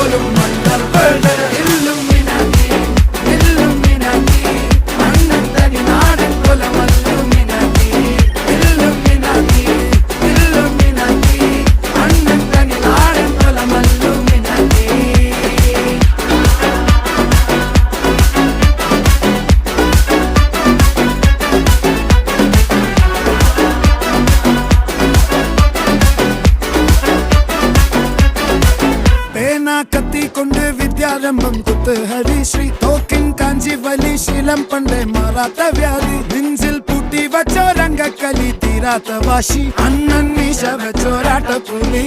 പോലും മണ്ണർവേൾഡ് Illuminati Illuminati അണ്ണൻ തനി നാടൻ കുലമല്ലുമിനാറ്റി ഇല്ലുമിനാറ്റി ഇല്ലുമിനാറ്റി അണ്ണൻ തനി നാടൻ കുലമല്ലുമിനാറ്റി. കത്തി കൊണ്ട് വിദ്യാരംഭം കുത്ത് ഹരിശ്രീ തോക്കിൻ കാഞ്ചി വലി ശീലം പണ്ടേ മാറാത്ത വ്യാധി നെഞ്ചിൽ പൂട്ടി വച്ചോരംഗക്കലി തീരാത്ത വാശി അണ്ണൻ മീശ വെച്ചോരാട്ട പുലി.